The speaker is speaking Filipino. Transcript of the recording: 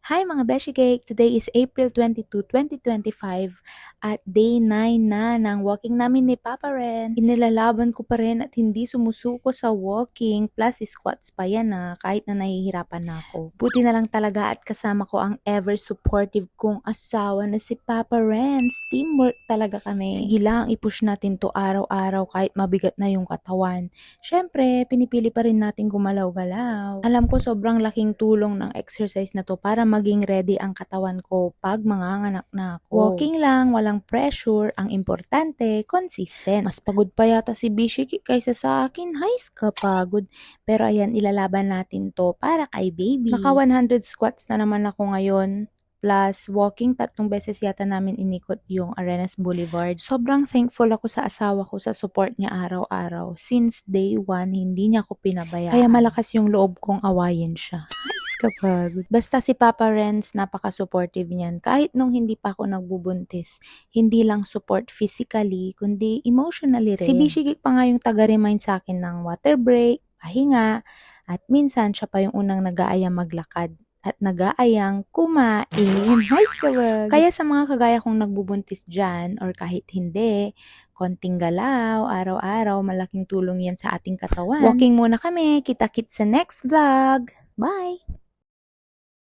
Hi mga Beshi Cake! Today is April 22, 2025 at day 9 na ng walking namin ni Papa Renz. Inilalaban ko pa rin at hindi sumusuko sa walking plus squats pa yan kahit na nahihirapan na ako. Buti na lang talaga at kasama ko ang ever supportive kong asawa na si Papa Renz. Teamwork talaga kami. Sige lang, i-push natin to araw-araw kahit mabigat na yung katawan. Syempre, pinipili pa rin natin gumalaw-galaw. Alam ko sobrang laking tulong ng exercise na to para maging ready ang katawan ko pag manganganak na ako. Walking lang, walang pressure, ang importante, consistent. Mas pagod pa yata si Bishiki kaysa sa akin, hais kapagod. Pero ayan, ilalaban natin to para kay baby. Naka 100 squats na naman ako ngayon. Plus, walking 3 beses yata namin inikot yung Arenas Boulevard. Sobrang thankful ako sa asawa ko sa support niya araw-araw. Since day 1, hindi niya ako pinabayaan. Kaya malakas yung loob kong awayin siya. Ayos kapagod. Basta si Papa Renz, napaka-supportive niyan. Kahit nung hindi pa ako nagbubuntis, hindi lang support physically, kundi emotionally rin. Si Bishigik pa nga yung taga-remind sa akin ng water break, pahinga, at minsan siya pa yung unang nag-aaya maglakad at nag-aayang kumain. Nice ka ba? Kaya sa mga kagaya kong nagbubuntis dyan or kahit hindi, konting galaw, araw-araw, malaking tulong yan sa ating katawan. Walking muna kami. Kita-kits sa next vlog. Bye!